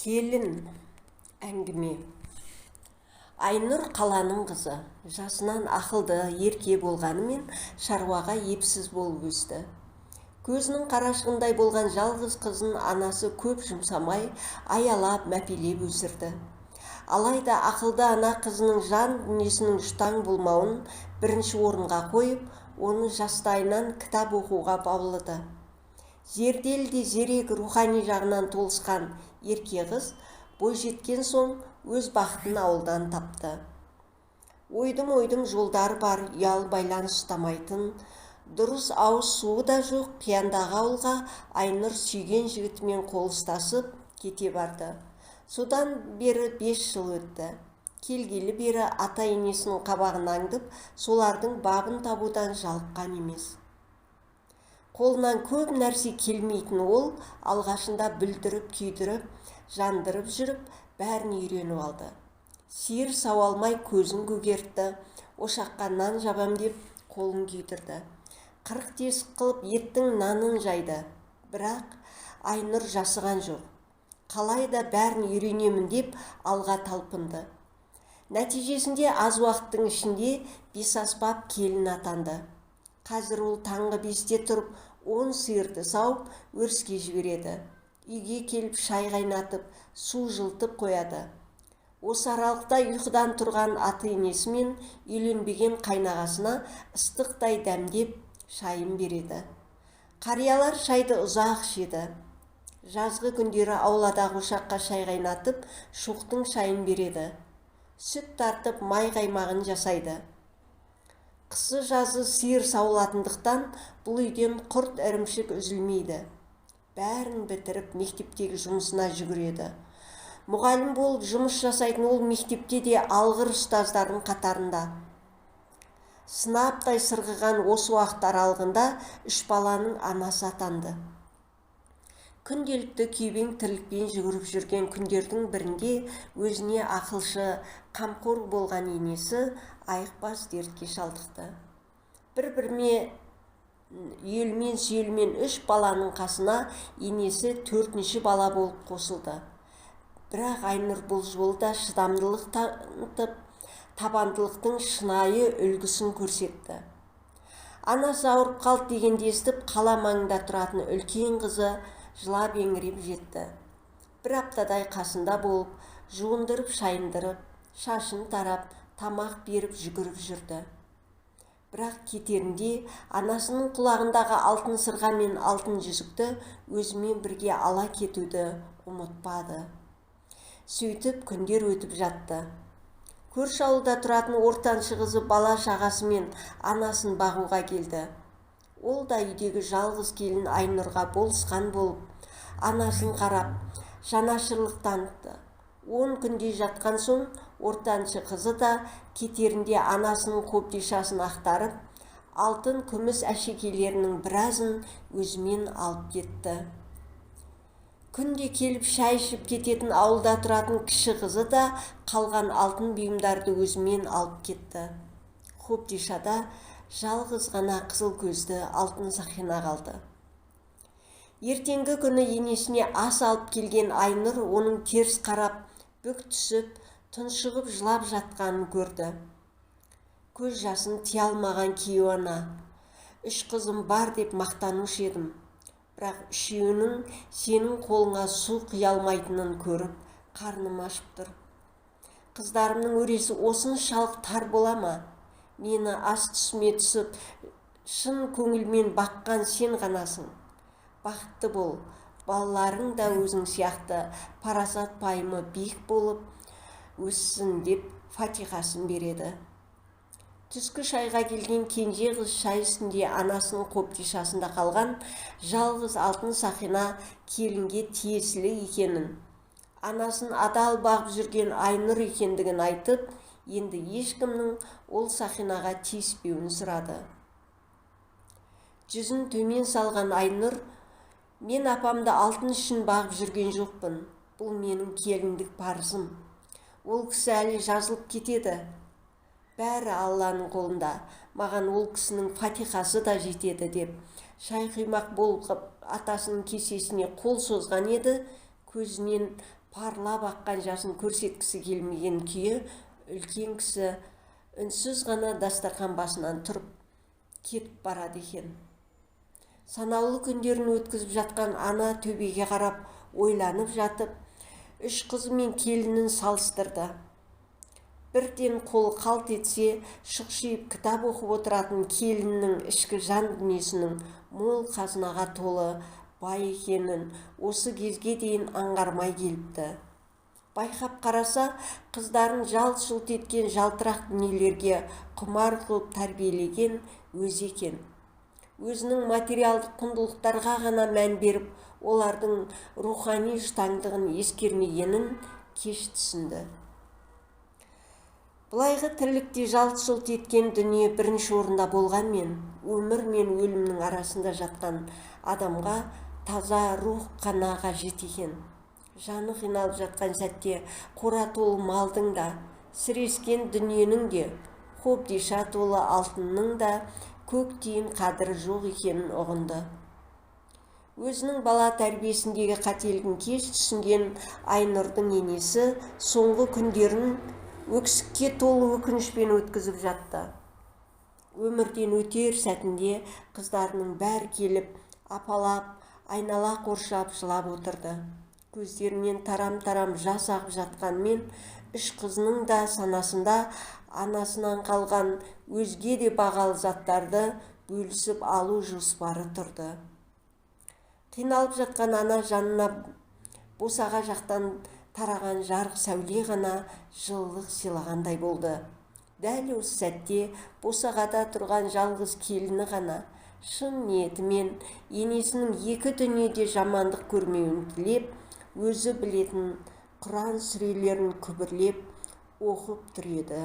Келін әңгіме. Айнұр қаланың қызы, жасынан ақылды, ерке болғанымен шаруаға епсіз болып өсті. Көзінің қарашығындай болған жалғыз қызын анасы көп жұмсамай, аялап, мәпелеп өсірді. Алайда ақылды ана қызының жан дүниесінің ұштаң болмауын бірінші орынға қойып, оны жастайынан кітап оқуға баулыды. Зерделі де зерек рухани жағынан толысқан ерке қыз бойжеткен соң өз бақытын ауылдан тапты. Ойдым жолдары бар, ұялы байланыс ұстамайтын, дұрыс ауыз суы да жоқ қияндағы ауылға Айнұр сүйген жігітімен қол ұстасып кете барды. Содан бері 5 жыл өтті. Келгелі бері ата-енесінің қабағын аңдып, солардың бабын табудан жалыққан емес. Қолынан көп нәрсе келмейтін ол алғашында бүлдіріп, күйдіріп, жандырып жүріп, бәрін үйреніп алды. Сиыр сауа алмай көзін көгертті, ошаққа нан жабам деп қолын күйдірді. 40 тесік қылып еттің нанын жайды. Бірақ Айнұр жасыған жоқ. Қалайда бәрін үйренемін деп алға талпынды. Нәтижесінде аз уақыттың ішінде бесаспап келін атанды. Қазір ол таңғы 5-те тұрып, 10 сиырды сауып, өріске жібереді. Үйге келіп шай қайнатып, су жылтып қояды. Осы аралықта ұйқыдан тұрған ата-енесі мен үйленбеген қайнағасына ыстықтай дәмдеп шайын береді. Қариялар шайды ұзақ ішеді. Жазғы күндері ауладағы ошаққа шай қайнатып, шоқтың шайын береді. Сүт тартып, май қаймағын жасайды. Қысы жазы сиыр сауылатындықтан бұл үйден құрт ірімшік үзілмейді. Бәрін бітіріп мектептегі жұмысына жүгіреді. Мұғалім болып жұмыс жасайтын ол мектепте де алғыр ұстаздардың қатарында. Сынаптай сырғыған осы уақыт аралығында 3 баланың анасы атанды. Күнделікті күйбең тірлікпен жүгіріп жүрген күндердің бірінде өзіне ақылшы, қамқор болған енесі айықпас дертке шалдықты. Бір-біріне үйелмен сүйелмен 3 баланың қасына енесі 4-ші бала болып қосылды. Бірақ Айнұр бұл жолда шыдамдылық танытып, табандылықтың шынайы үлгісін көрсетті. Анасы ауырып қалды дегенді естіп, қала маңында тұратын үлкен қызы жылап еңіреп жетті. Бір аптадай қасында болып, жуындырып, шайындырып, шашын тарап, тамақ беріп жүгіріп жүрді. Бірақ кетерінде анасының құлағындағы алтын сырға мен алтын жүзікті өзімен бірге ала кетуді ұмытпады. Сөйтіп күндер өтіп жатты. Көрші ауылда тұратын ортаншы қызы бала шағасы мен анасын бағуға келді. Ол да үйдегі жалғыз келін Айнұрға болысқан болып, анасын қарап, жанашырлық танытты. 10 күнде жатқан соң ортаншы қызы да кетерінде анасының қобдишасын ақтарып, алтын күміс әшекейлерінің біразын өзімен алып кетті. Күнде келіп шай ішіп кететін ауылда тұратын кіші қызы да қалған алтын бұйымдарды өзімен алып кетті. Қобдишада жалғыз ғана қызыл көзді алтын сақина қалды. Ертеңгі күні енесіне ас алып келген Айнұр оның теріс қарап, бүк түсіп, тұншығып жылап жатқанын көрді. Көз жасын тия алмаған күйеу ана. 3 қызым бар деп мақтанушы едім. Бірақ 3-еуінің сенің қолыңа су құя алмайтынын көріп, қарным ашып тұр. Қыздарымның өресі осыншалық тар бола ма? Мені ас түсіме түсіп, шын көңілмен баққан сен ғанасың. Бақытты бол, балаларың да өзің сияқты парасат пайымы биік болып өссін деп фатиқасын береді. Түскі шайға келген кенже қыз шай үстінде анасының қобдишасында қалған жалғыз алтын сақина келінге тиесілі екенін, анасын адал бағып жүрген Айнұр екендігін айтып, енді ешкімнің ол сақинаға тиіспеуін сұрады. Жүзін төмен салған Айнұр, мен апамды алтын үшін бағып жүрген жоқпын. Бұл менің келіндік парызым. Ол кісі әлі жазылып кетеді. Бәрі Алланың қолында. Маған ол кісінің фатиқасы да жетеді деп. Шай құймақ болып атасының кесесіне қол созған еді, көзінен парлап аққан жасын көрсеткісі келмеген күйі үлкен кісі үнсіз ғана дастархан басынан тұрып кетіп барады екен. Санаулы күндерін өткізіп жатқан ана төбеге қарап ойланып жатып, үш қызы мен келінін салыстырды. Бірден қолы қалт етсе, шұқшиып кітап оқып отыратын келіннің ішкі жан дүниесінің мол қазынаға толы бай екенін осы кезге дейін аңғармай келіпті. Байқап қараса, қыздарын жалт-жұлт еткен жалтырақ дүниелерге құмар қылып тәрбиелеген өзі екен. Өзінің материалдық құндылықтарға ғана мән беріп, олардың рухани жұтаңдығын ескермегенін кеш түсінді. Бұлайғы тірлікте жалт-жұлт еткен дүние бірінші орында болғанмен, өмір мен өлімнің арасында жатқан адамға таза рух қана қажет екен. Жаны қиналып жатқан сәтте қора толы малдың да, сірескен дүниенің де, қобдиша толы алтынның да көк тиын қадірі жоқ екенін ұғынды. Өзінің бала тәрбиесіндегі қателігін кеш түсінген Айнұрдың енесі соңғы күндерін өксікке толы өкінішпен өткізіп жатты. Өмірден өтер сәтінде қыздарының бәрі келіп, апалап, айнала қоршап жылап отырды. Көздерінен тарам-тарам жас ағып жатқанмен, үш қызының да санасында анасынан қалған өзге де бағалы заттарды бөлісіп алу жоспары тұрды. Қиналып жатқан ана жанына босаға жақтан тараған жарық сәуле ғана жылылық сыйлағандай болды. Дәл осы сәтте босағада тұрған жалғыз келіні ғана шын ниетімен енесінің екі дүниеде жамандық көрмеуін тілеп, өзі білетін Құран сүрелерін күбірлеп оқып тұр еді.